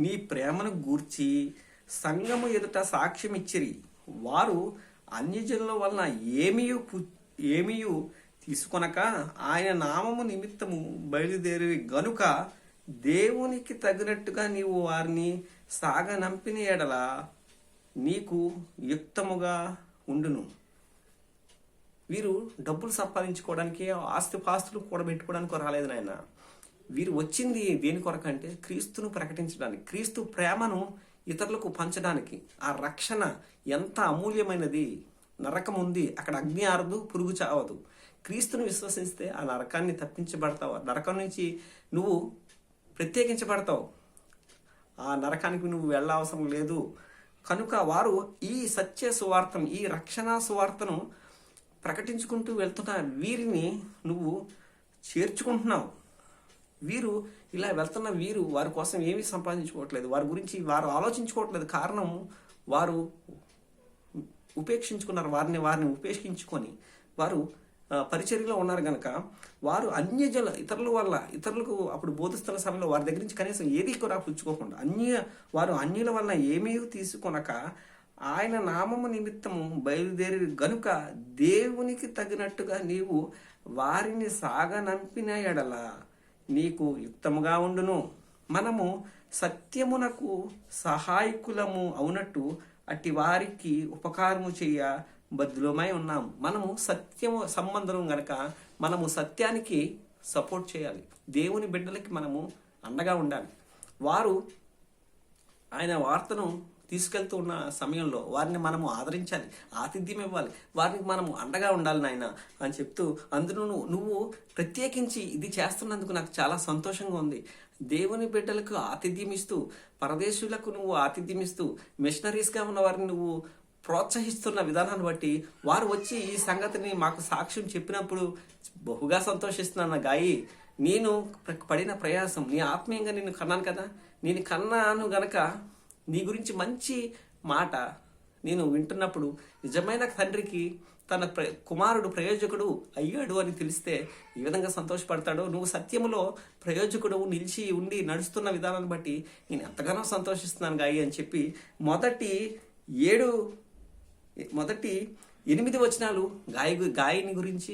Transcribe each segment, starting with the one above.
నీ ప్రేమను గూర్చి సంఘము ఎదుట సాక్ష్యం ఇచ్చిరి. వారు అన్యజనుల వలన ఏమీయు తీసుకొనక ఆయన నామము నిమిత్తము బయలుదేరి గనుక దేవునికి తగినట్టుగా నీవు వారిని సాగనంపిన ఎడల నీకు యుక్తముగా ఉండును. వీరు డబ్బులు సంపాదించుకోవడానికి, ఆస్తిపాస్తులు కూడబెట్టుకోవడానికి రాలేదు నాయన. వీరు వచ్చింది దేని కొరకంటే క్రీస్తును ప్రకటించడానికి, క్రీస్తు ప్రేమను ఇతరులకు పంచడానికి. ఆ రక్షణ ఎంత అమూల్యమైనది. నరకం ఉంది, అక్కడ అగ్ని ఆరదు, పురుగు చావదు. క్రీస్తును విశ్వసిస్తే ఆ నరకాన్ని తప్పించబడతావు. నరకం నుంచి నువ్వు ప్రత్యేకించబడతావు. ఆ నరకానికి నువ్వు వెళ్ళవసరం లేదు. కనుక వారు ఈ సత్య సువార్తను, ఈ రక్షణ సువార్తను ప్రకటించుకుంటూ వెళ్తున్న వీరిని నువ్వు చేర్చుకుంటున్నావు. వీరు ఇలా వెళ్తున్న వీరు వారి కోసం ఏమీ సంపాదించుకోవట్లేదు, వారి గురించి వారు ఆలోచించుకోవట్లేదు. కారణం వారు ఉపేక్షించుకున్నారు. వారిని ఉపేక్షించుకొని వారు పరిచర్యలో ఉన్నారు గనక వారు ఇతరులకు అప్పుడు బోధిస్తున్న సమయంలో వారి దగ్గర నుంచి కనీసం ఏది కూడా పుచ్చుకోకుండా వారు అన్యుల వలన ఏమీ తీసుకొనక ఆయన నామము నిమిత్తము బయలుదేరి గనుక దేవునికి తగినట్టుగా నీవు వారిని సాగనంపిన ఎడల నీకు యుక్తముగా ఉండును. మనము సత్యమునకు సహాయకులము అవునట్టు అట్టి వారికి ఉపకారము చేయ బద్దులమై ఉన్నాము. మనము సత్యము సంబంధం గనక మనము సత్యానికి సపోర్ట్ చేయాలి. దేవుని బిడ్డలకి మనము అండగా ఉండాలి. వారు ఆయన వార్తను తీసుకెళ్తూ ఉన్న సమయంలో వారిని మనము ఆదరించాలి, ఆతిథ్యం ఇవ్వాలి, వారికి మనము అండగా ఉండాలి నాయన అని చెప్తూ, అందులో నువ్వు ప్రత్యేకించి ఇది చేస్తున్నందుకు నాకు చాలా సంతోషంగా ఉంది. దేవుని బిడ్డలకు ఆతిథ్యం ఇస్తూ, పరదేశులకు నువ్వు ఆతిథ్యం ఇస్తూ, మిషనరీస్గా ఉన్న వారిని నువ్వు ప్రోత్సహిస్తున్న విధానాన్ని బట్టి వారు వచ్చి ఈ సంగతిని మాకు సాక్ష్యం చెప్పినప్పుడు బహుగా సంతోషిస్తున్నాను. గాయి, నేను పడిన ప్రయాసం, నీ ఆత్మీయంగా నిన్ను కన్నాను కదా, నేను కన్నాను గనక నీ గురించి మంచి మాట నేను వింటున్నప్పుడు నిజమైన తండ్రికి తన కుమారుడు ప్రయోజకుడు అయ్యాడు అని తెలిస్తే ఈ విధంగా సంతోషపడతాడో, నువ్వు సత్యములో ప్రయోజకుడు నిలిచి ఉండి నడుస్తున్న విధానాన్ని బట్టి నేను ఎంతగానో సంతోషిస్తున్నాను గాయి అని చెప్పి మొదటి 8 వచనాలు గాయని గురించి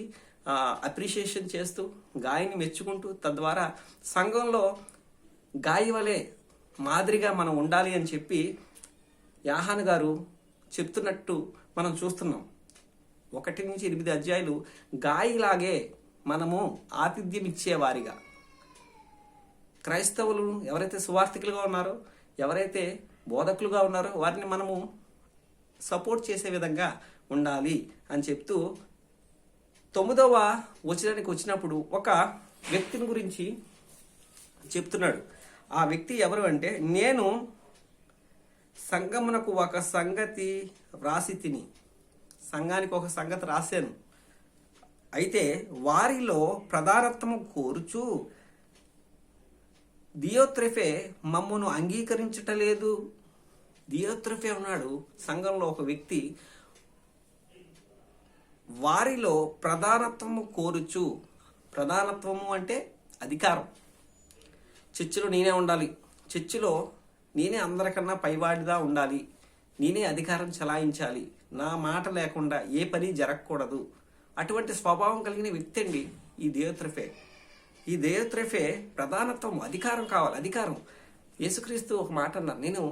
అప్రిషియేషన్ చేస్తూ, గాయని మెచ్చుకుంటూ, తద్వారా సంఘంలో గాయి వలె మాదిరిగా మనం ఉండాలి అని చెప్పి యాహాను గారు చెప్తున్నట్టు మనం చూస్తున్నాం. 1 నుంచి 8 అధ్యాయాలు గాయిలాగే మనము ఆతిథ్యం ఇచ్చేవారిగా, క్రైస్తవులు ఎవరైతే సువార్థికులుగా ఉన్నారో, ఎవరైతే బోధకులుగా ఉన్నారో వారిని మనము సపోర్ట్ చేసే విధంగా ఉండాలి అని చెప్తూ 9వ వచనానికి వచ్చినప్పుడు ఒక వ్యక్తిని గురించి చెప్తున్నాడు. ఆ వ్యక్తి ఎవరు అంటే, నేను సంఘమునకు ఒక సంగతి వ్రాసి తిని, సంఘానికి ఒక సంగతి రాశాను. అయితే వారిలో ప్రధానత్వము కోరుచు దియోత్రెఫే మమ్మను అంగీకరించటలేదు. దియోత్రెఫే ఉన్నాడు సంఘంలో ఒక వ్యక్తి, వారిలో ప్రధానత్వము కోరుచు. ప్రధానత్వము అంటే అధికారం. చర్చిలో నేనే ఉండాలి, చర్చిలో నేనే అందరికన్నా పైవాడిగా ఉండాలి, నేనే అధికారం చలాయించాలి, నా మాట లేకుండా ఏ పని జరగకూడదు. అటువంటి స్వభావం కలిగిన వ్యక్తి అండి ఈ దియోత్రెఫే. ఈ దియోత్రెఫే ప్రధానత్వం, అధికారం కావాలి, అధికారం. యేసుక్రీస్తు ఒక మాట అన్నారు, నేను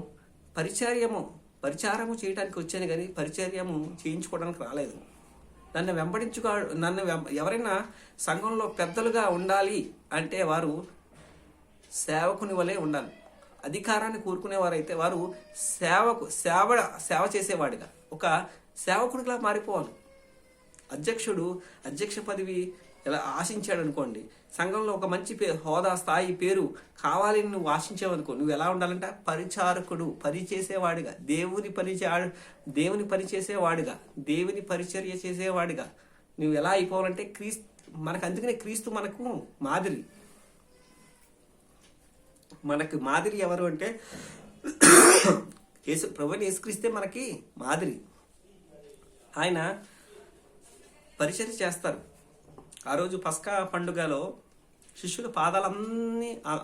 పరిచారము చేయడానికి వచ్చాను కానీ పరిచర్యము చేయించుకోవడానికి రాలేదు. నన్ను ఎవరైనా సంఘంలో పెద్దలుగా ఉండాలి అంటే వారు సేవకుని వలె ఉండాలి. అధికారాన్ని కోరుకునేవారైతే వారు సేవ చేసేవాడిగా, ఒక సేవకుడిగా మారిపోవాలి. అధ్యక్ష పదవి ఎలా ఆశించాడు అనుకోండి, సంఘంలో ఒక మంచి హోదా, స్థాయి, పేరు కావాలి నువ్వు ఆశించావనుకో, నువ్వు ఎలా ఉండాలంటే పరిచారకుడు, పనిచేసేవాడిగా, దేవుని పనిచేసేవాడిగా, దేవుని పరిచర్య చేసేవాడిగా నువ్వు ఎలా అయిపోవాలంటే అందుకనే క్రీస్తు మనకు మాదిరి. మనకు మాదిరి ఎవరు అంటే ప్రభువుని యేసుక్రీస్తే మనకి మాదిరి. ఆయన పరిచర్య చేస్తారు. ఆ రోజు పస్కా పండుగలో శిష్యుల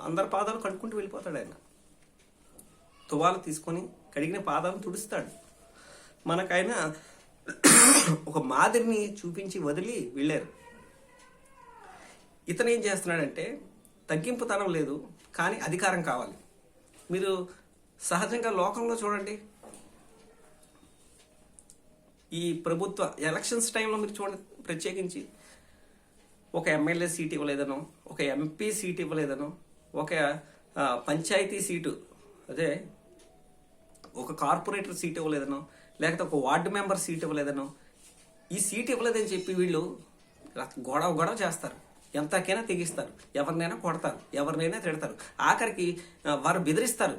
అందరి పాదాలు కడుక్కుంటూ వెళ్ళిపోతాడు ఆయన. తువాలు తీసుకొని కడిగిన పాదాలను తుడుస్తాడు. మనకైనా ఒక మాదిరిని చూపించి వదిలి వెళ్ళారు. ఇతను ఏం చేస్తున్నాడంటే తగ్గింపుతనం లేదు, కానీ అధికారం కావాలి. మీరు సహజంగా లోకంలో చూడండి, ఈ ప్రభుత్వ ఎలక్షన్స్ టైంలో మీరు చూడండి, ప్రత్యేకించి ఒక ఎమ్మెల్యే సీట్ ఇవ్వలేదనో, ఒక ఎంపీ సీట్ ఇవ్వలేదనో, ఒక పంచాయతీ సీటు అదే ఒక కార్పొరేటర్ సీట్ ఇవ్వలేదనో, లేకపోతే ఒక వార్డు మెంబర్ సీట్ ఇవ్వలేదనో, ఈ సీట్ ఇవ్వలేదని చెప్పి వీళ్ళు గొడవ చేస్తారు. ఎంతకైనా తెగిస్తారు, ఎవరినైనా కొడతారు, ఎవరినైనా తిడతారు. ఆఖరికి వారు బెదిరిస్తారు.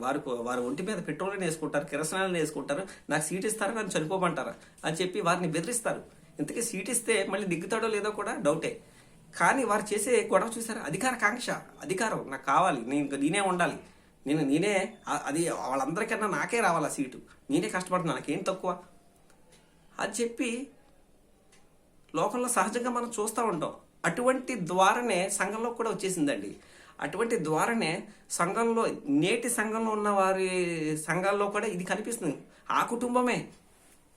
వారు ఒంటి మీద పెట్రోల్ని వేసుకుంటారు, కిరసనాలను వేసుకుంటారు. నాకు సీట్ ఇస్తారా, నన్ను చనిపోమంటారా అని చెప్పి వారిని బెదిరిస్తారు. ఇంతకీ సీట్ ఇస్తే మళ్ళీ దిగుతాడో లేదో కూడా డౌటే. కానీ వారు చేసే గొడవ చూసారు, అధికార కాంక్ష, అధికారం నాకు కావాలి, నేనే ఉండాలి, నేనే అది వాళ్ళందరికన్నా నాకే రావాలి ఆ సీటు, నేనే కష్టపడుతున్నా, నాకేం తక్కువ అని చెప్పి లోకంలో సహజంగా మనం చూస్తూ ఉంటాం. అటువంటి ద్వారానే సంఘంలో కూడా వచ్చేసిందండి. అటువంటి ద్వారానే సంఘంలో, నేటి సంఘంలో ఉన్న వారి సంఘాల్లో కూడా ఇది కనిపిస్తుంది. ఆ కుటుంబమే,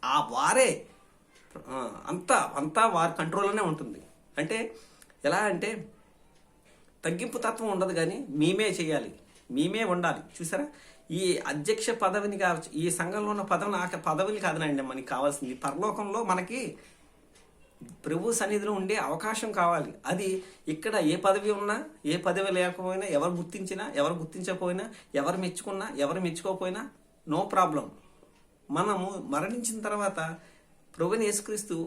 ఆ వారే అంతా వారి కంట్రోల్లోనే ఉంటుంది. అంటే ఎలా అంటే తగ్గింపు తత్వం ఉండదు, కానీ మేమే చేయాలి, మేమే ఉండాలి. చూసారా, ఈ అధ్యక్ష పదవిని కావచ్చు, ఈ సంఘంలో ఉన్న పదవిని కాదనండి మనకి కావాల్సింది. పరలోకంలో మనకి ప్రభు సన్నిధిలో ఉండే అవకాశం కావాలి. అది ఇక్కడ ఏ పదవి ఉన్నా, ఏ పదవి లేకపోయినా, ఎవరు గుర్తించినా, ఎవరు గుర్తించకపోయినా, ఎవరు మెచ్చుకున్నా, ఎవరు మెచ్చుకోకపోయినా నో ప్రాబ్లం. మనము మరణించిన తర్వాత ప్రభుని యేసుక్రీస్తు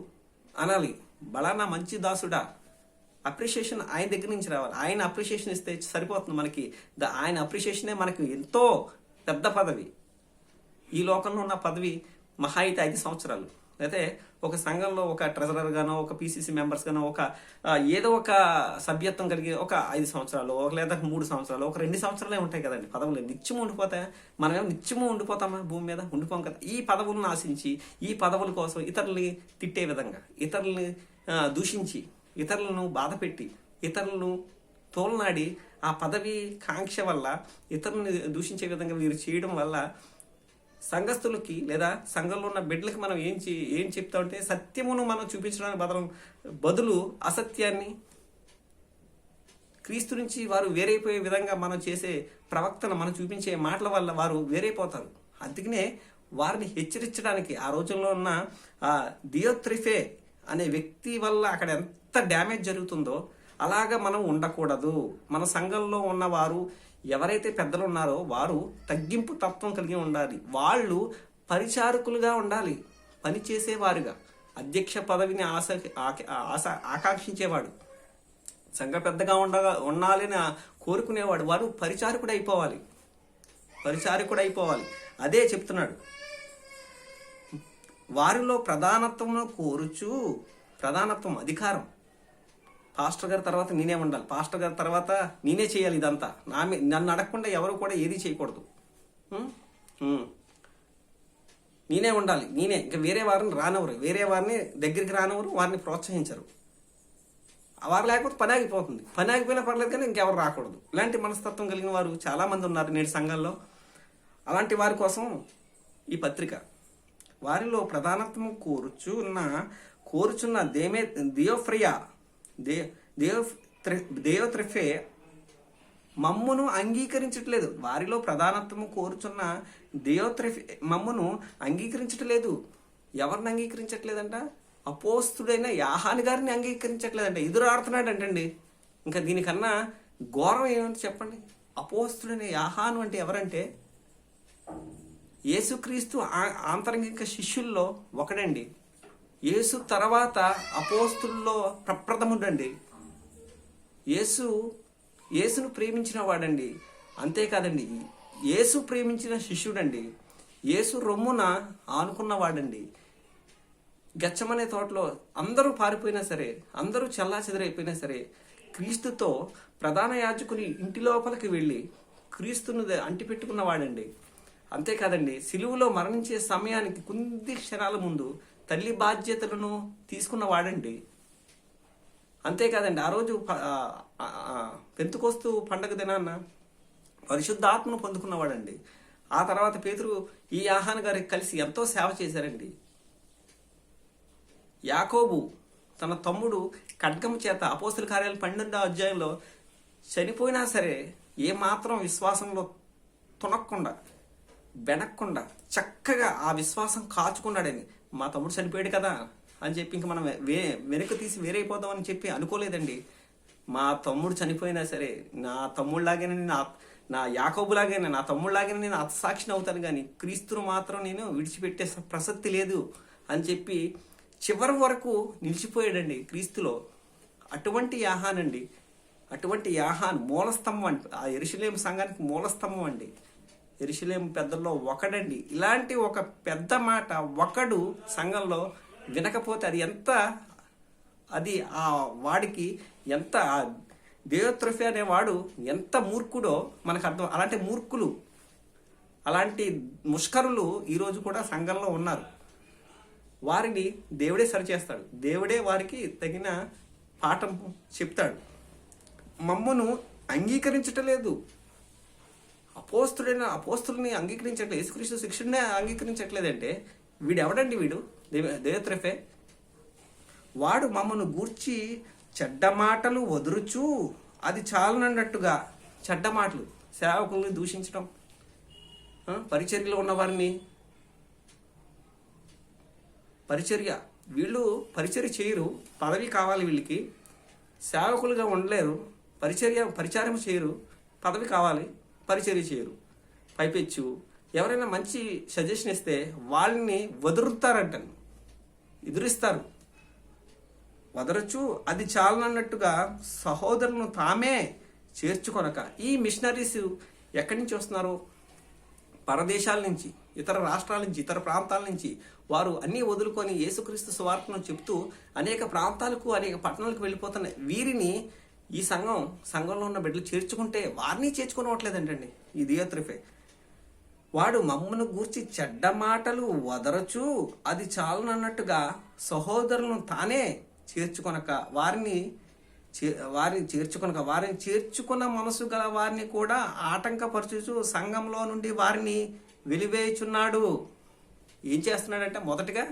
అనాలి, బలానా మంచి దాసుడా. అప్రిషియేషన్ ఆయన దగ్గర నుంచి రావాలి. ఆయన అప్రిషియేషన్ ఇస్తే సరిపోతుంది మనకి. ఆయన అప్రిషియేషనే మనకి ఎంతో పెద్ద పదవి. ఈ లోకంలో ఉన్న పదవి మహా అయితే 5 సంవత్సరాలు. అయితే ఒక సంఘంలో ఒక ట్రెజరర్ గానో, ఒక పీసీసీ మెంబర్స్ గానో, ఒక ఏదో ఒక సభ్యత్వం కలిగి ఒక 5 సంవత్సరాలు, లేదా 3 సంవత్సరాలు, ఒక 2 సంవత్సరాలే ఉంటాయి కదండి పదవులు. నిత్యము ఉండిపోతాయి. మనమేమో నిత్యము ఉండిపోతామా భూమి మీద? ఉండిపోం కదా. ఈ పదవులను ఆశించి, ఈ పదవుల కోసం ఇతరుల్ని తిట్టే విధంగా, ఇతరుల్ని దూషించి, ఇతరులను బాధపెట్టి, ఇతరులను తోలనాడి, ఆ పదవి కాంక్ష వల్ల ఇతరులని దూషించే విధంగా వీరు చేయడం వల్ల సంఘస్థులకి లేదా సంఘంలో ఉన్న బిడ్డలకి మనం ఏం చెప్తామంటే, సత్యమును మనం చూపించడానికి బదులు అసత్యాన్ని, క్రీస్తు నుంచి వారు వేరైపోయే విధంగా మనం చేసే ప్రవక్తను, మనం చూపించే మాటల వల్ల వారు వేరైపోతారు. అందుకనే వారిని హెచ్చరించడానికి ఆ రోజుల్లో ఉన్న దియోత్రిఫే అనే వ్యక్తి వల్ల అక్కడ ఎంత డ్యామేజ్ జరుగుతుందో అలాగా మనం ఉండకూడదు. మన సంఘంలో ఉన్నవారు ఎవరైతే పెద్దలు ఉన్నారో వారు తగ్గింపు తత్వం కలిగి ఉండాలి. వాళ్ళు పరిచారకులుగా ఉండాలి, పనిచేసేవారుగా. అధ్యక్ష పదవిని ఆకాంక్షించేవాడు, సంఘ పెద్దగా ఉండాలని కోరుకునేవాడు, వాడు పరిచారకుడు అయిపోవాలి. అదే చెప్తున్నాడు. వారిలో ప్రధానత్వం కోరుచు, ప్రధానత్వం అధికారం. పాస్టర్ గారి తర్వాత నేనే ఉండాలి, పాస్టర్ గారి తర్వాత నేనే చేయాలి, ఇదంతా నన్ను అడగకుండా ఎవరు కూడా ఏది చేయకూడదు, నేనే ఉండాలి, నేనే. ఇంకా వేరే వారిని రానవరు, వేరే వారిని దగ్గరికి రానవరు, వారిని ప్రోత్సహించరు. వారు లేకపోతే పని ఆగిపోతుంది. పని ఆగిపోయినా పర్లేదు, కానీ ఇంకెవరు రాకూడదు. ఇలాంటి మనస్తత్వం కలిగిన వారు చాలామంది ఉన్నారు నేటి సంఘంలో. అలాంటి వారి కోసం ఈ పత్రిక. వారిలో ప్రధానత్వం కోరుచున్న దియోత్రిఫే మమ్మును అంగీకరించట్లేదు. వారిలో ప్రధానత్వము కోరుచున్న దియోత్రిఫే మమ్మును అంగీకరించట్లేదు. ఎవరిని అంగీకరించట్లేదంట? అపోస్తుడైన యాహాను గారిని అంగీకరించట్లేదంట. ఎదురాడుతున్నాడు అంటండి. ఇంకా దీనికన్నా ఘోరం ఏమంటే చెప్పండి. అపోస్తుడైన యాహాను అంటే ఎవరంటే యేసుక్రీస్తు ఆంతరంగిక శిష్యుల్లో ఒకడండి. యేసు తర్వాత అపోస్తుల్లో ప్రప్రథముడండి. యేసును ప్రేమించిన వాడండి. అంతేకాదండి, యేసు ప్రేమించిన శిష్యుడండి. యేసు రొమ్మున ఆనుకున్నవాడండి. గెత్సేమనే తోటలో అందరూ పారిపోయినా సరే, అందరూ చెల్లాచెదరైపోయినా సరే, క్రీస్తుతో ప్రధాన యాజకుని ఇంటి లోపలికి వెళ్ళి క్రీస్తును అంటిపెట్టుకున్నవాడండి. అంతేకాదండి, సిలువలో మరణించే సమయానికి కొద్ది క్షణాల ముందు తల్లి బాధ్యతలను తీసుకున్నవాడండి. అంతేకాదండి, ఆ రోజు పెంతుకోస్తు పండగ దినాన్న పరిశుద్ధాత్మను పొందుకున్నవాడండి. ఆ తర్వాత పేతురు ఈ యోహాను గారికి కలిసి ఎంతో సేవ చేశారండి. యాకోబు తన తమ్ముడు ఖడ్గం చేత అపోస్తుల కార్యాలు 12వ అధ్యాయంలో చనిపోయినా సరే ఏమాత్రం విశ్వాసంలో తునక్కుండా బెనక్కుండా చక్కగా ఆ విశ్వాసం కాచుకున్నాడని. మా తమ్ముడు చనిపోయాడు కదా అని చెప్పి ఇంక మనం వెనక్కి తీసి వేరైపోదాం అని చెప్పి అనుకోలేదండి. మా తమ్ముడు చనిపోయినా సరే నా తమ్ముళ్ళలాగానే నా యాకోబులాగానే నా తమ్ముళ్ళలాగానే నేను హతసాక్షిని అవుతాను, కానీ క్రీస్తును మాత్రం నేను విడిచిపెట్టే ప్రసక్తి లేదు అని చెప్పి చివరి వరకు నిలిచిపోయాడండి క్రీస్తులో. అటువంటి యాహానండి, అటువంటి యాహాన్ మూలస్తంభం అండి, ఆ యెరూషలేము సంఘానికి మూలస్తంభం అండి. యెరూషలేము పెద్దల్లో ఒకడండి. ఇలాంటి ఒక పెద్ద మాట ఒకడు సంఘంలో వినకపోతే అది ఆ వాడికి ఎంత, దేయోత్రఫీ అనేవాడు ఎంత మూర్ఖుడో మనకు అర్థం. అలాంటి మూర్ఖులు, అలాంటి ముష్కరులు ఈరోజు కూడా సంఘంలో ఉన్నారు. వారిని దేవుడే సరిచేస్తాడు, దేవుడే వారికి తగిన పాఠం చెప్తాడు. మమ్మను అంగీకరించటలేదు, అపోస్తుల్ని అంగీకరించట్లేదు, యేసుక్రీస్తు శిక్షణనే అంగీకరించట్లేదంటే వీడెవడండి? వీడు దేయోత్రఫే. వాడు మమ్మను గూర్చి చెడ్డ మాటలు వదురుచు, అది చాలనన్నట్టుగా చెడ్డ మాటలు, సేవకుల్ని దూషించడం, పరిచర్యలో ఉన్న వారిని వీళ్ళు పరిచర్య చేయరు, పదవి కావాలి వీళ్ళకి, సేవకులుగా ఉండలేరు, పరిచారం చేయరు, పదవి కావాలి, పరిచర్య చేయరు. పైపెచ్చు ఎవరైనా మంచి సజెషన్ ఇస్తే వాళ్ళని వదురుతారంట, ఎదురిస్తారు. వదరచ్చు, అది చాలనన్నట్టుగా సహోదరులను తామే చేర్చుకొనక. ఈ మిషనరీస్ ఎక్కడి నుంచి వస్తున్నారు? పరదేశాల నుంచి, ఇతర రాష్ట్రాల నుంచి, ఇతర ప్రాంతాల నుంచి. వారు అన్నీ వదులుకొని యేసుక్రీస్తు సువార్తను చెప్తూ అనేక ప్రాంతాలకు, అనేక పట్టణాలకు వెళ్ళిపోతున్నాయి. వీరిని ఈ సంఘంలో ఉన్న బిడ్డలు చేర్చుకుంటే వారిని చేర్చుకోవట్లేదంటండి ఈ దేయోత్రఫే. వాడు మమ్మను గూర్చి చెడ్డ మాటలు వదరచు, అది చాలనన్నట్టుగా సహోదరులను తానే చేర్చుకొనక, వారిని చేర్చుకున్న మనసు గల వారిని కూడా ఆటంకపరచుచు సంఘంలో నుండి వారిని వెలివేయుచున్నాడు. ఏం చేస్తున్నాడంటే, మొదటగా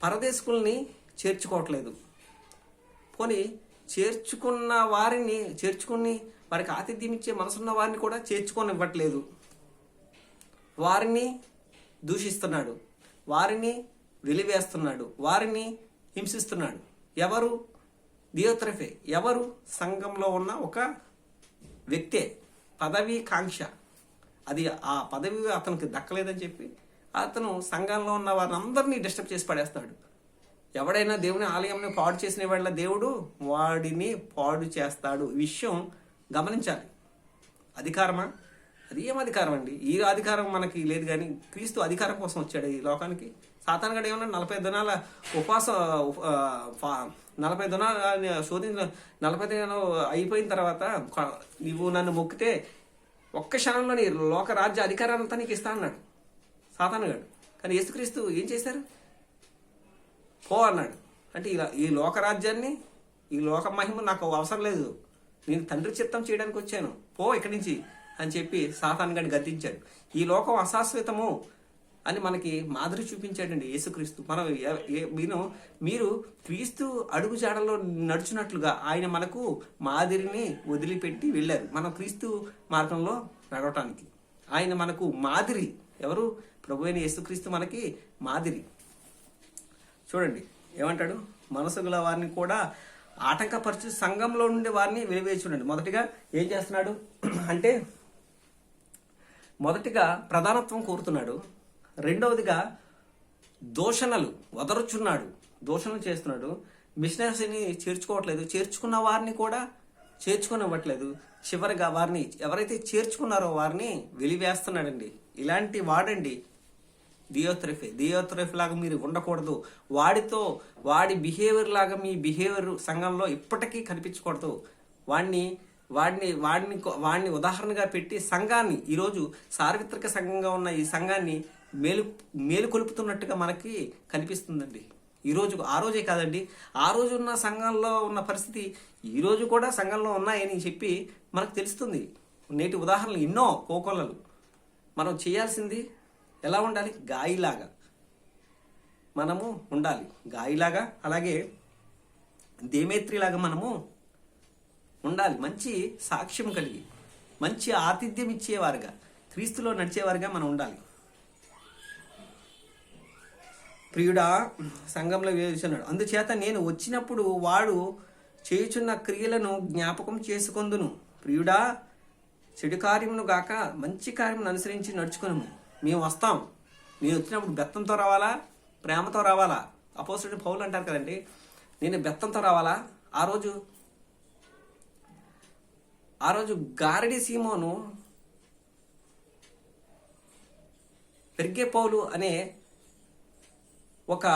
పరదేశకుల్ని చేర్చుకోవట్లేదు, పోనీ చేర్చుకుని వారికి ఆతిథ్యం ఇచ్చే మనసున్న వారిని కూడా చేర్చుకొనివ్వట్లేదు. వారిని దూషిస్తున్నాడు, వారిని వెలివేస్తున్నాడు, వారిని హింసిస్తున్నాడు. ఎవరు? దేయోత్రఫే. ఎవరు? సంఘంలో ఉన్న ఒక వ్యక్తే. పదవి కాంక్ష, అది ఆ పదవి అతనికి దక్కలేదని చెప్పి అతను సంఘంలో ఉన్న వారిని అందరినీ డిస్టర్బ్ చేసి పడేస్తాడు. ఎవడైనా దేవుని ఆలయంని పాడు చేసిన వాళ్ళ దేవుడు వాడిని పాడు చేస్తాడు. ఈ విషయం గమనించాలి. అధికారమా? అది ఏం అధికారం అండి? ఈ అధికారం మనకి లేదు, కానీ క్రీస్తు అధికారం కోసం వచ్చాడు ఈ లోకానికి. సాతానుగాడు ఏమన్నా 40 దినాల ఉపవాసం, 40 దినాలు శోధించిన 40 దినాలు అయిపోయిన తర్వాత నువ్వు నన్ను మొక్కితే ఒక్క క్షణంలో నీ లోక రాజ్య అధికారాన్ని అంతా నీకు ఇస్తా అన్నాడు సాతానుగాడు. కానీ యేసుక్రీస్తు ఏం చేశారు? పో అన్నాడు. అంటే ఈ లోకరాజ్యాన్ని, ఈ లోక మహిమ నాకు అవసరం లేదు, నేను తండ్రి చిత్తం చేయడానికి వచ్చాను, పో ఇక్కడి నుంచి అని చెప్పి సాతానుగాడిని గద్దించాడు. ఈ లోకం అశాశ్వతము అని మనకి మాదిరి చూపించాడండి యేసుక్రీస్తు. మీరు క్రీస్తు అడుగు జాడలో నడుచున్నట్లుగా ఆయన మనకు మాదిరిని వదిలిపెట్టి వెళ్ళారు. మనం క్రీస్తు మార్గంలో నడవటానికి ఆయన మనకు మాదిరి. ఎవరు? ప్రభు అయిన యేసుక్రీస్తు మనకి మాదిరి. చూడండి ఏమంటాడు? మనసు గల వారిని కూడా ఆటంకపరిచి సంఘంలో ఉండే వారిని వెలివేసి చూడండి. మొదటిగా ఏం చేస్తున్నాడు అంటే, మొదటిగా ప్రధానత్వం కోరుతున్నాడు, రెండవదిగా దూషణలు వదరుచున్నాడు, దూషణలు చేస్తున్నాడు, మిషనరీని చేర్చుకోవట్లేదు, చేర్చుకున్న వారిని కూడా చేర్చుకొనివ్వట్లేదు, చివరిగా వారిని ఎవరైతే చేర్చుకున్నారో వారిని వెలివేస్తున్నాడండి. ఇలాంటి వాడండి దేయోత్రఫే లాగా మీరు ఉండకూడదు. వాడి బిహేవియర్ లాగా మీ బిహేవియర్ సంఘంలో ఇప్పటికీ కనిపించకూడదు. వాడిని ఉదాహరణగా పెట్టి సంఘాన్ని, ఈరోజు సార్వత్రిక సంఘంగా ఉన్న ఈ సంఘాన్ని మేలుకొలుపుతున్నట్టుగా మనకి కనిపిస్తుందండి. ఆ రోజే కాదండి, ఆ రోజు ఉన్న సంఘంలో ఉన్న పరిస్థితి ఈ రోజు కూడా సంఘంలో ఉన్నాయని చెప్పి మనకు తెలుస్తుంది. నేటి ఉదాహరణలు ఎన్నో కోకొల్లలు. మనం చేయాల్సింది ఎలా ఉండాలి? గాయిలాగా మనము ఉండాలి, గాయిలాగా. అలాగే దేమేత్రిలాగా మనము ఉండాలి, మంచి సాక్ష్యం కలిగి, మంచి ఆతిథ్యం ఇచ్చేవారుగా, క్రీస్తులో నడిచేవారుగా మనం ఉండాలి. ప్రియుడా సంఘంలో వేస్తున్నాడు, అందుచేత నేను వచ్చినప్పుడు వాడు చేయుచున్న క్రియలను జ్ఞాపకం చేసుకొందును. ప్రియుడా చెడు కార్యమును గాక మంచి కార్యమును అనుసరించి నడుచుకును. మేము వస్తాం, నేను వచ్చినప్పుడు బెత్తంతో రావాలా, ప్రేమతో రావాలా? అపోస్తలుడు పౌలు అంటారు కదండి, నేను బెత్తంతో రావాలా? ఆ రోజు గారడి సీమోను పెర్గే పౌలు అనే ఒక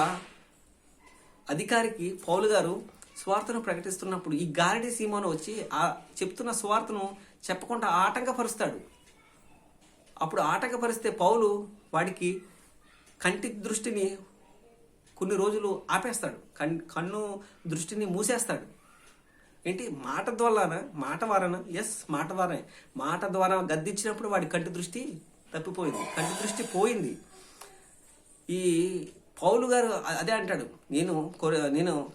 అధికారికి పౌలు గారు స్వార్థను ప్రకటిస్తున్నప్పుడు ఈ గారడి సీమోను వచ్చి ఆ చెప్తున్న స్వార్థను చెప్పకుండా ఆటంకపరుస్తాడు. అప్పుడు ఆటంకపరిస్తే పౌలు వాడికి కంటి దృష్టిని కొన్ని రోజులు ఆపేస్తాడు, కన్ను దృష్టిని మూసేస్తాడు. ఏంటి? మాట ద్వారా గద్దించినప్పుడు వాడి కంటి దృష్టి తప్పిపోయింది, కంటి దృష్టి పోయింది. ఈ పౌలు గారు అదే అంటాడు, నేను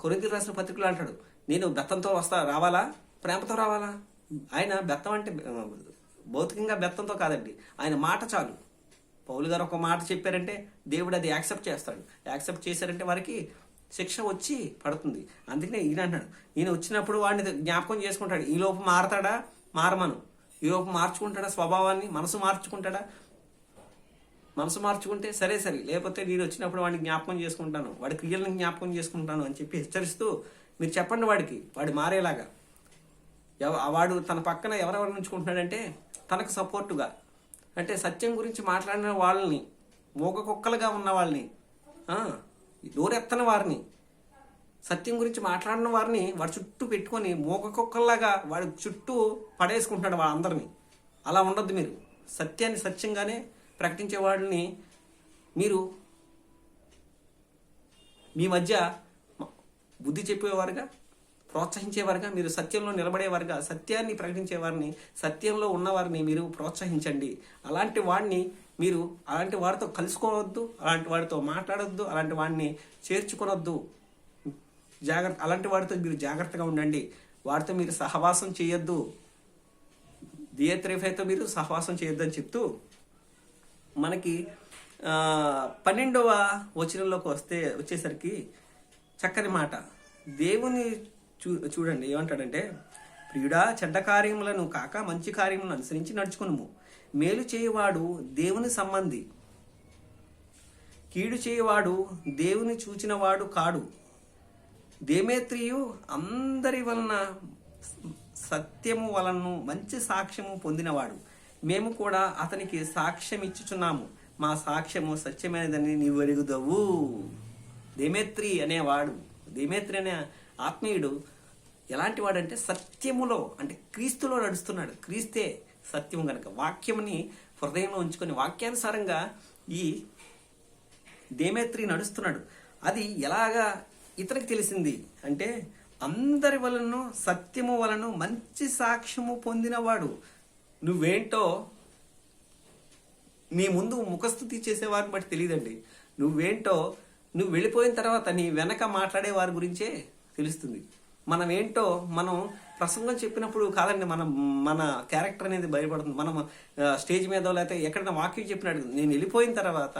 కొరింథీయులకు రాసిన పత్రికలో అంటాడు, నేను బెత్తంతో రావాలా, ప్రేమతో రావాలా? ఆయన బెత్తం అంటే భౌతికంగా బెత్తంతో కాదండి, ఆయన మాట చాలు. పౌలు గారు ఒక మాట చెప్పారంటే దేవుడు అది యాక్సెప్ట్ చేస్తాడు. యాక్సెప్ట్ చేశారంటే వారికి శిక్ష వచ్చి పడుతుంది. అందుకనే ఈయన అంటాడు, ఈయన వచ్చినప్పుడు వాడిని జ్ఞాపకం చేసుకుంటాడు. ఈ లోపు మారతాడా? మారమను. ఈ లోపు మార్చుకుంటాడా స్వభావాన్ని? మనసు మార్చుకుంటాడా? మనసు మార్చుకుంటే సరే, లేకపోతే నేను వచ్చినప్పుడు వాడిని జ్ఞాపకం చేసుకుంటాను, వాడి క్రియలను జ్ఞాపకం చేసుకుంటాను అని చెప్పి హెచ్చరిస్తూ మీరు చెప్పండి వాడి మారేలాగా. వాడు తన పక్కన ఎవరెవరు ఉంచుకుంటున్నాడంటే తనకు సపోర్టుగా, అంటే సత్యం గురించి మాట్లాడిన వాళ్ళని, మూగ కుక్కలుగా ఉన్న వాళ్ళని, నోరెత్తని వారిని, సత్యం గురించి మాట్లాడిన వారిని వాడి చుట్టూ పెట్టుకొని మూగ కుక్కల్లాగా వాడి చుట్టూ పడేసుకుంటున్నాడు వాళ్ళందరినీ. అలా ఉండొద్దు. మీరు సత్యాన్ని సత్యంగానే ప్రకటించే వాళ్ళని మీరు మీ మధ్య బుద్ధి చెప్పేవారుగా, ప్రోత్సహించేవారుగా, మీరు సత్యంలో నిలబడేవారుగా, సత్యాన్ని ప్రకటించేవారిని, సత్యంలో ఉన్నవారిని మీరు ప్రోత్సహించండి. అలాంటి వాడితో కలుసుకోవద్దు, అలాంటి వాడితో మాట్లాడొద్దు, అలాంటి వాడిని చేర్చుకొనొద్దు. అలాంటి వాడితో మీరు జాగ్రత్తగా ఉండండి. వాడితో మీరు సహవాసం చేయొద్దు, దియత్రేఫైతో మీరు సహవాసం చేయొద్దు అని చెప్తూ మనకి 12వ వచనంలోకి వచ్చేసరికి చక్కని మాట. దేవుని చూడండి ఏమంటాడంటే, ప్రియుడా చెడ్డ కార్యములను కాక మంచి కార్యములను అనుసరించి నడుచుకునుము. మేలు చేయువాడు దేవుని సంబంధి, కీడు చేయువాడు దేవుని చూచినవాడు కాడు. దేమేత్రియు అందరి వలన సత్యము వలన మంచి సాక్ష్యము పొందినవాడు. మేము కూడా అతనికి సాక్ష్యం ఇచ్చుచున్నాము, మా సాక్ష్యము సత్యమైనదని నీవు ఎరుగుదవు. దేమేత్రి అనే ఆత్మీయుడు ఎలాంటి వాడంటే సత్యములో, అంటే క్రీస్తులో నడుస్తున్నాడు. క్రీస్తే సత్యము గనక వాక్యముని హృదయంలో ఉంచుకొని వాక్యానుసారంగా ఈ దేమేత్రి నడుస్తున్నాడు. అది ఎలాగా ఇతనికి తెలిసింది అంటే, అందరి వలన సత్యము వలన మంచి సాక్ష్యము పొందినవాడు. నువ్వేంటో నీ ముందు ముఖస్థుతి చేసేవారిని బట్టి తెలియదండి. నువ్వేంటో నువ్వు వెళ్ళిపోయిన తర్వాత నీ వెనక మాట్లాడే వారి గురించే తెలుస్తుంది. మనం ఏంటో మనం ప్రసంగం చెప్పినప్పుడు కాదండి, మన క్యారెక్టర్ అనేది బయటపడుతుంది. మనం స్టేజ్ మీద లేకపోతే ఎక్కడైనా వాక్యం చెప్పినట్టు నేను వెళ్ళిపోయిన తర్వాత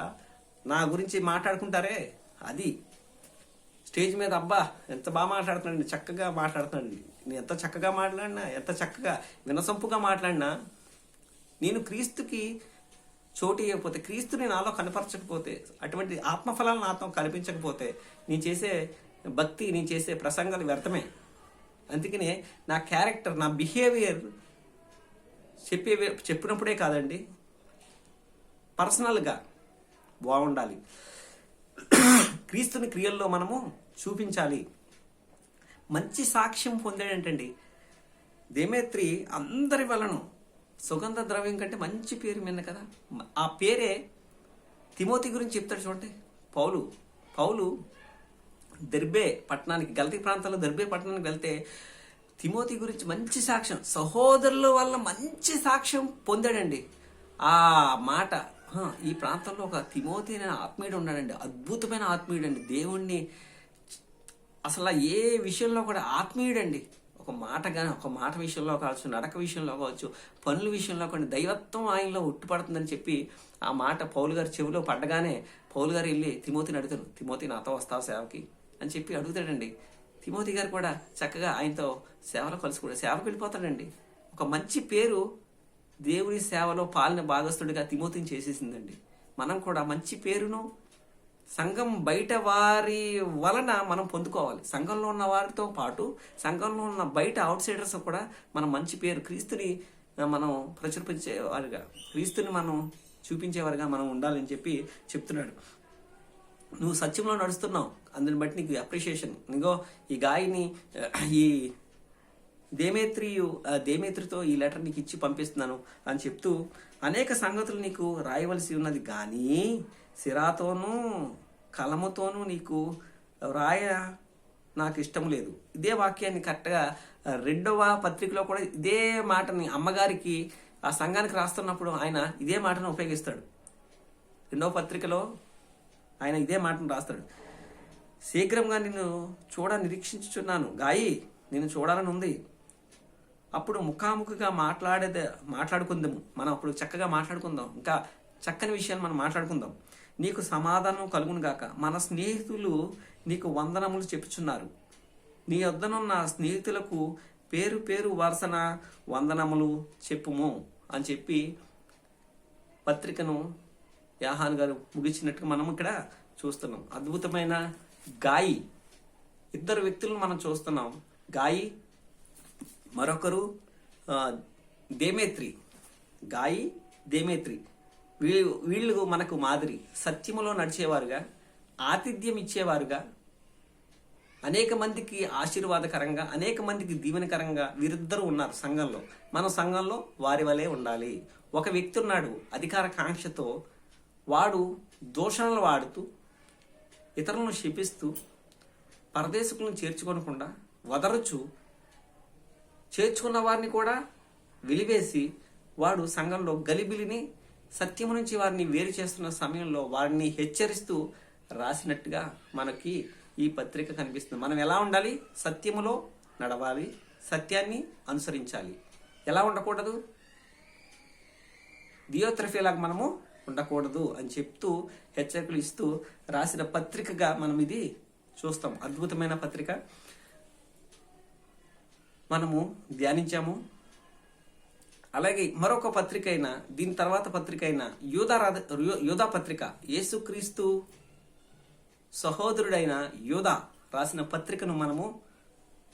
నా గురించి మాట్లాడుకుంటారే, అది స్టేజ్ మీద అబ్బా ఎంత బాగా మాట్లాడుతున్నాడు, చక్కగా మాట్లాడుతున్నాడు. నేను ఎంత చక్కగా మాట్లాడినా, ఎంత చక్కగా వినసొంపుగా మాట్లాడినా, నేను క్రీస్తుకి చోటు ఇవ్వకపోతే, క్రీస్తుని నాలో కనపరచకపోతే, అటువంటి ఆత్మఫలాలు నాతో కల్పించకపోతే నేను చేసే భక్తి, నేను చేసే ప్రసంగాలు వ్యర్థమే. అందుకనే నా క్యారెక్టర్, నా బిహేవియర్ చెప్పినప్పుడే కాదండి, పర్సనల్గా బాగుండాలి. క్రీస్తుని క్రియల్లో మనము చూపించాలి. మంచి సాక్ష్యం పొందాడంటండి దేమేత్రి. అందరి వలన సుగంధ ద్రవ్యం కంటే మంచి పేరు విన్న కదా. ఆ పేరే తిమోతి గురించి చెప్తాడు చూడండి. పౌలు దెర్బే పట్టణానికి, గలతీ ప్రాంతంలో దెర్బే పట్టణానికి వెళ్తే తిమోతి గురించి మంచి సాక్ష్యం, సహోదరుల వల్ల మంచి సాక్ష్యం పొందాడండి. ఆ మాట ఈ ప్రాంతంలో ఒక తిమోతి అనే ఆత్మీయుడు ఉన్నాడండి, అద్భుతమైన ఆత్మీయుడు అండి, దేవుణ్ణి అసలు ఏ విషయంలో కూడా ఆత్మీయుడండి. ఒక మాట కానీ, ఒక మాట విషయంలో కావచ్చు, నడక విషయంలో కావచ్చు, పనుల విషయంలో కానీ దైవత్వం ఆయనలో ఉట్టిపడుతుందని చెప్పి ఆ మాట పౌలు గారి చెవిలో పడ్డగానే పౌలు గారు వెళ్ళి తిమోతిని అడుగుతారు, తిమోతి నాతో వస్తావు సేవకి అని చెప్పి అడుగుతాడండి. తిమోతి గారు కూడా చక్కగా ఆయనతో సేవలో కలిసి కూడా సేవకు వెళ్ళిపోతాడండి. ఒక మంచి పేరు దేవుని సేవలో పాలన భాగస్థుడిగా తిమోతిని చేసేసిందండి. మనం కూడా మంచి పేరును సంఘం బయట వారి వలన మనం పొందుకోవాలి. సంఘంలో ఉన్న వారితో పాటు సంఘంలో ఉన్న బయట అవుట్ సైడర్స్ కూడా మనం మంచి పేరు, క్రీస్తుని మనం ప్రచురించేవారుగా, క్రీస్తుని మనం చూపించేవారుగా మనం ఉండాలని చెప్పి చెప్తున్నాడు. నువ్వు సత్యంలో నడుస్తున్నావు, అందుని బట్టి నీకు అప్రిషియేషన్. నీగో ఈ గాయని ఈ దేమేత్రితో ఈ లెటర్ నీకు ఇచ్చి పంపిస్తున్నాను అని చెప్తూ అనేక సంగతులు నీకు రాయవలసి ఉన్నది, కానీ సిరాతోనూ కలముతోనూ నీకు రాయ నాకు ఇష్టం లేదు. ఇదే వాక్యాన్ని కరెక్ట్గా 2వ పత్రికలో కూడా ఇదే మాటని అమ్మగారికి ఆ సంఘానికి రాస్తున్నప్పుడు ఆయన ఇదే మాటను ఉపయోగిస్తాడు. 2వ పత్రికలో ఆయన ఇదే మాటను రాస్తాడు. శీఘ్రంగా నిన్ను నిరీక్షించుచున్నాను గాయి, నిన్ను చూడాలని ఉంది. అప్పుడు ముఖాముఖిగా మాట్లాడుకుందాము. మనం అప్పుడు చక్కగా మాట్లాడుకుందాం, ఇంకా చక్కని విషయాలు మనం మాట్లాడుకుందాం. నీకు సమాధానం కలుగును గాక. మన స్నేహితులు నీకు వందనములు చెప్పుచున్నారు. నీ వద్దనున్న స్నేహితులకు పేరు పేరు వరుసన వందనములు చెప్పుము అని చెప్పి పత్రికను యోహాను గారు ముగించినట్టుగా మనం ఇక్కడ చూస్తున్నాం. అద్భుతమైన గాయి, 2 వ్యక్తులను మనం చూస్తున్నాం. గాయి, మరొకరు దేమేత్రి. గాయి, దేమేత్రి వీళ్ళు మనకు మాదిరి, సత్యములో నడిచేవారుగా, ఆతిథ్యం ఇచ్చేవారుగా, అనేక మందికి ఆశీర్వాదకరంగా, అనేక మందికి దీవెనకరంగా వీరిద్దరూ ఉన్నారు సంఘంలో. మన సంఘంలో వారి వలె ఉండాలి. ఒక వ్యక్తి ఉన్నాడు అధికార కాంక్షతో, వాడు దూషణలు వాడుతూ ఇతరులను శపిస్తూ పరదేశకులను చేర్చుకోనకుండా వదరచు, చేర్చుకున్న వారిని కూడా వెలివేసి వాడు సంఘంలో గలిబిలిని సత్యము నుంచి వారిని వేరు చేస్తున్న సమయంలో వారిని హెచ్చరిస్తూ రాసినట్టుగా మనకి ఈ పత్రిక కనిపిస్తుంది. మనం ఎలా ఉండాలి? సత్యములో నడవాలి, సత్యాన్ని అనుసరించాలి. ఎలా ఉండకూడదు? దియోత్రఫీలాగా మనము ఉండకూడదు అని చెప్తూ హెచ్చరికలు ఇస్తూ రాసిన పత్రికగా మనం ఇది చూస్తాం. అద్భుతమైన పత్రిక మనము ధ్యానించాము. అలాగే మరొక పత్రిక అయిన, దీని తర్వాత పత్రిక అయిన యూదా పత్రిక, యేసుక్రీస్తు సహోదరుడైన యూదా రాసిన పత్రికను మనము